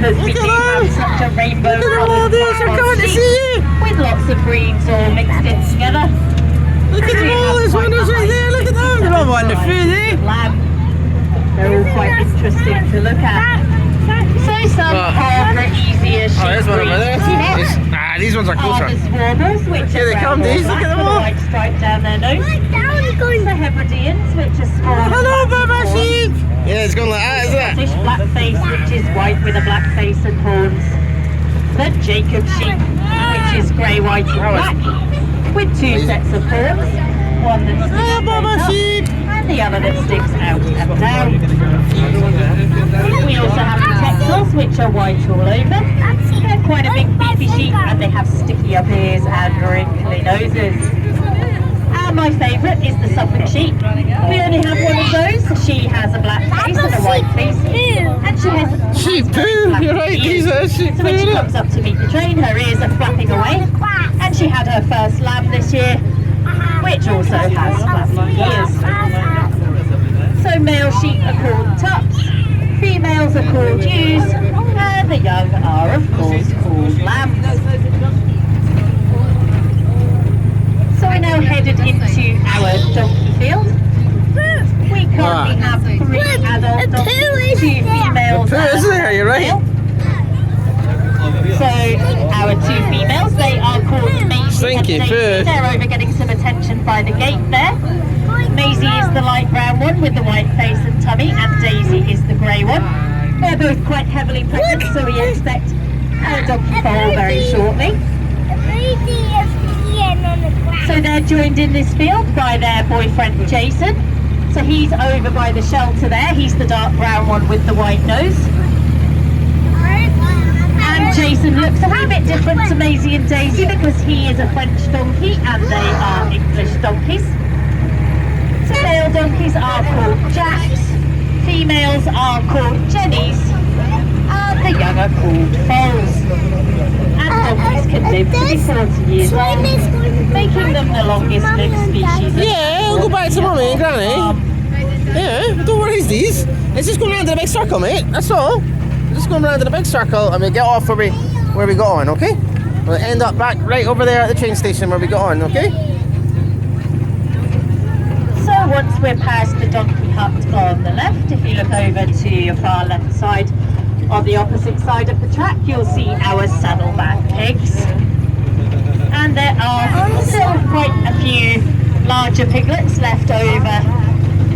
because we do have such a rainbow coloured sheep with lots of breeds all mixed in together. Look at them all, there's one right there, look at them. They're all wonderful, eh? They're all quite interesting to look at. So some are the easier sheep there's one over there. These ones are are closer. the swarmers, which Here they are come, brown or these, look black at them with a all. white stripe down their nose. The Hebrideans, which are small. Hello, Baba Sheep. Yeah, it's going like that, isn't it? Scottish black face, which is white with a black face and horns. The Jacob sheep, which is grey, white and black, with two sets of horns. One that sticks Hello, Baba straight up, Sheep. and the other that sticks out and down. We also have the Texels, which are white all over. They're quite a big beefy sheep, and they have sticky up ears and wrinkly noses. And my favourite is the Suffolk sheep. We only have one of those. She has a black face and a white face, and she has Sheep poo, you're right, these are sheep so when she poo. comes up to meet the train, her ears are flapping away. And she had her first lamb this year, which also has flapping ears. So male sheep are called tups, females are called ewes, and the young are of course called lambs. So we're now headed into our donkey field. We currently have 3 adult donkeys, 2 females and Isn't there? You're right. male. So our 2 females, they are called Maisie Stinky and Daisy. poo. They're over getting some attention by the gate there. Maisie is the light brown one with the white face and tummy, and Daisy is the grey one. They're both quite heavily pregnant, so we expect a donkey foal very shortly. So they're joined in this field by their boyfriend Jason. So he's over by the shelter there. He's the dark brown one with the white nose. And Jason looks a wee bit different to Maisie and Daisy because he is a French donkey and they are English donkeys. So male donkeys are called Jacks, females are called Jennies, and the young are called foals. And donkeys can live to be 40 years old, making them the longest lived species. Yeah, I'll go back to Mummy and Granny. Yeah, don't worry, these. It's just going round in a big circle, mate. That's all. Just going round in a big circle and we'll get off where we got on, okay? We'll end up back right over there at the train station where we got on, okay? So once we're past the donkey hut on the left, if you look over to your far left side, on the opposite side of the track, you'll see our saddleback pigs. And there are still quite a few larger piglets left over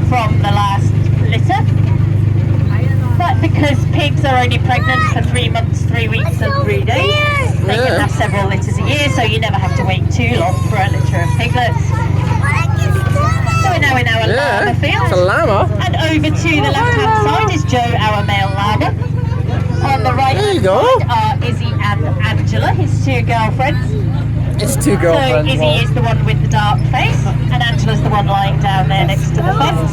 from the last litter. But because pigs are only pregnant for 3 months, 3 weeks and 3 days, they can have several litters a year, so you never have to wait too long for a litter of piglets. So we're now in our llama field. It's a llama. And over to the left-hand side is Joe, our male llama. On the right-hand side are Izzy and Angela, his 2 girlfriends. It's 2 girlfriends. So Izzy is the one with the dark face, and Angela's the one lying down there next to the fence.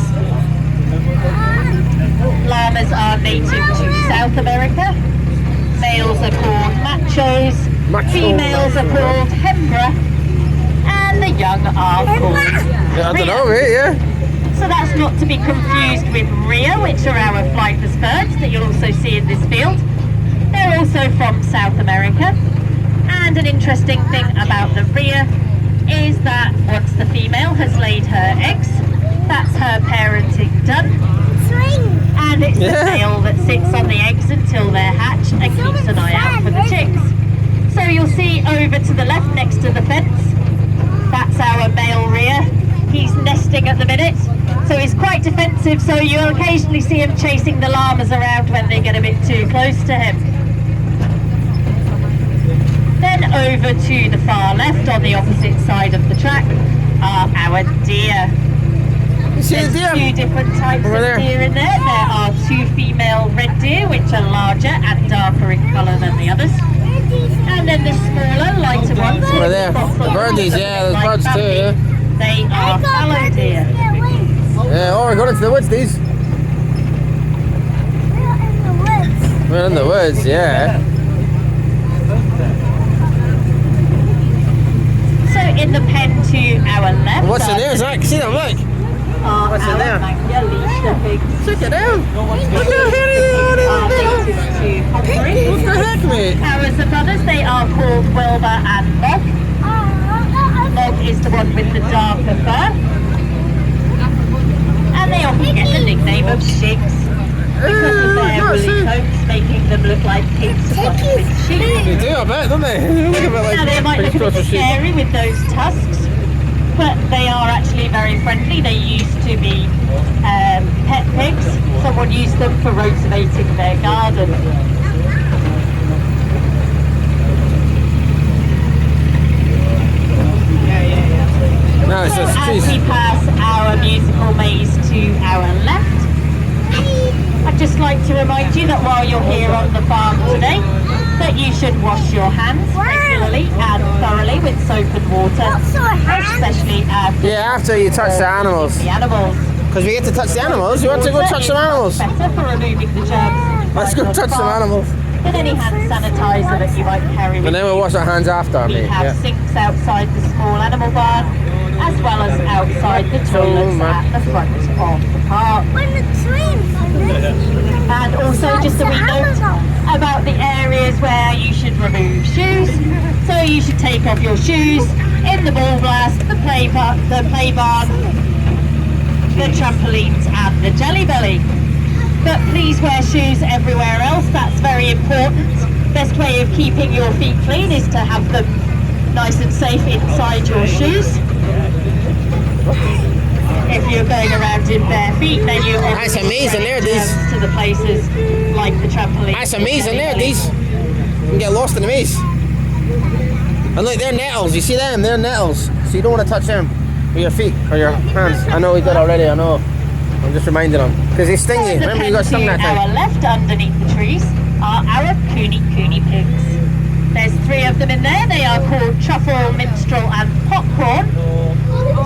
Llamas are native to South America. Males are called machos, females are called hembra, and the young are called Yeah, I don't know, rhea. mate, yeah. So that's not to be confused with rhea, which are our flightless birds that you'll also see in this field. They're also from South America. And an interesting thing about the rhea is that once the female has laid her eggs, that's her parenting done. And it's the male that sits on the eggs until they're hatched and keeps an eye out for the chicks. So you'll see over to the left next to the fence, that's our male rhea. He's nesting at the minute, so he's quite defensive, so you'll occasionally see him chasing the llamas around when they get a bit too close to him. Then over to the far left on the opposite side of the track are our deer. You see the There's deer? 2 different types Over of there. deer in there. There are 2 female red deer, which are larger and darker in colour than the others. And then the smaller, lighter ones. Over there. The birdies, yeah, there's birds too, yeah. They are fallow deer. Yeah, oh, we're going into the woods, these. We're in the woods, yeah. So in the pen to our left. What's in there, Zach? See them, look. What's in there? Magnolia pigs. Check it out. Look how hairy they are. Native to Hungary. called Wilbur and Mog. Mog is the one with the darker fur. And they often get the nickname of Shigs because of their woolly coats, making them look like pigs across with sheep. They do, I bet, don't they? They look a bit like Now they might look a pigs bit across sheep. scary with those tusks, but they are actually very friendly. They used to be pet pigs. Someone used them for rotivating their garden. No, it's just As cheese. we pass our musical maze to our left, I'd just like to remind you that while you're here on the farm today, that you should wash your hands regularly and thoroughly with soap and water, especially after Yeah, after you touch the animals. the animals. Because we get to touch the animals. You want to go touch some animals? Better for removing the germs. Let's go touch some animals. Than any hand sanitizer that you might carry with And then we'll wash our hands after, We mate. have Yeah. sinks outside the small animal barn, as well as outside the toilets at the front of the park. And also just a wee note about the areas where you should remove shoes. So you should take off your shoes in the ball blast, the play barn, the trampolines and the jelly belly. But please wear shoes everywhere else, that's very important. Best way of keeping your feet clean is to have them nice and safe inside your shoes. If you're going around in bare feet, then you're That's amazing there, these. to the places like the trampoline. That's amazing there, these. You can get lost in the maze. And look, they're nettles. You see them? They're nettles. So you don't want to touch them with your feet or your hands. I know we did already, I know. I'm just reminding them. Because they sting you. Remember you got stung that To time. our left underneath the trees are our Cooney pigs. There's 3 of them in there. They are called Truffle, Minstrel and Popcorn.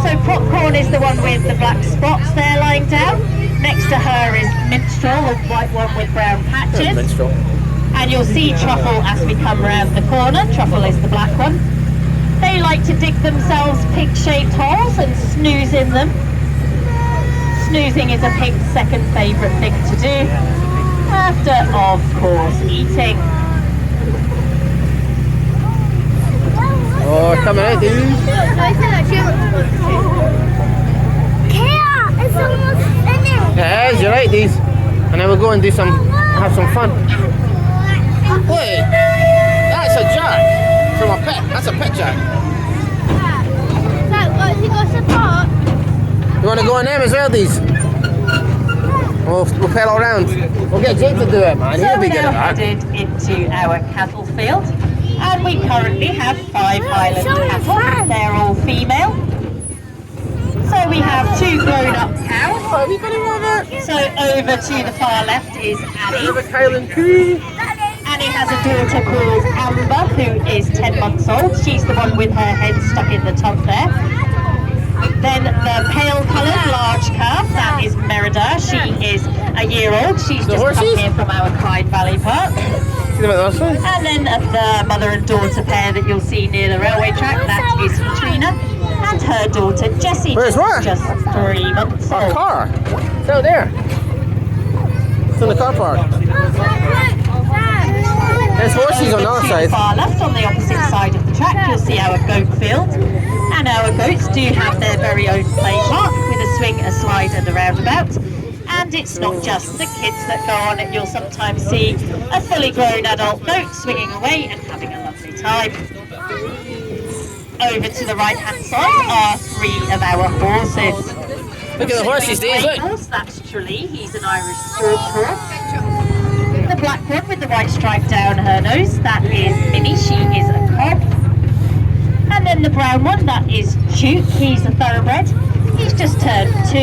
So Popcorn is the one with the black spots there lying down. Next to her is Minstrel, the white one with brown patches. Minstrel. And you'll see Truffle as we come round the corner. Truffle is the black one. They like to dig themselves pig-shaped holes and snooze in them. Snoozing is a pig's second favourite thing to do, after, of course, eating. Oh, coming out, dude. It's almost finished. Yeah, you're right, these. And then we'll go and have some fun. Wait, that's a jack from a pet. That's a pet jack. Has he got support? You want to go on them as well, these? We'll pedal around. We'll get Jake to do it, man. So He'll be we're good now at that. headed into our cattle field, and we currently have 5 Highland cattle. They're all female. So we have 2 grown-up cows. So over to the far left is Annie. Highland Coo. Annie has a daughter called Amber, who is 10 months old. She's the one with her head stuck in the tub there. Then the pale-coloured large calf, that is Merida. She is a year old. She's just horses? come here from our Clyde Valley Park. See them at the side? And then the mother and daughter pair that you'll see near the railway track, that is Katrina and her daughter Jessie. Where's what? Just 3 months Our old. car. It's out there. It's in the car park. There's horses on the other To the side. far left, on the opposite side of the track, you'll see our goat field. And our goats do have their very own play park with a swing, a slide and a roundabout. And it's not just the kids that go on it, you'll sometimes see a fully grown adult goat swinging away and having a lovely time. Over to the right hand side are 3 of our horses. Look at the horses, these, look. Horse, that's Tralee, he's an Irish sport horse. The black one with the white stripe down her nose, that is Minnie, she is a cob. And then the brown one, that is Duke, he's a thoroughbred. He's just turned 2,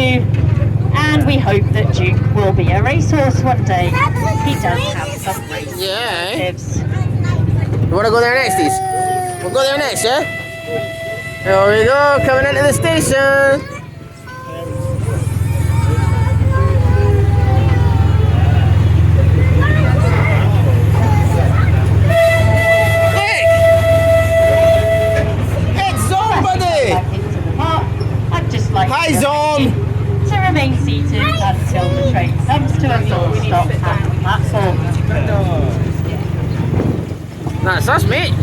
and we hope that Duke will be a racehorse one day. He does have some race Yeah. relatives. You want to go there next, these? We'll go there next, yeah? Here we go, coming into the station. Back into the park. I'd just like Hi, to Zom. to remain seated until the train comes to a full stop at the platform. That's us, mate.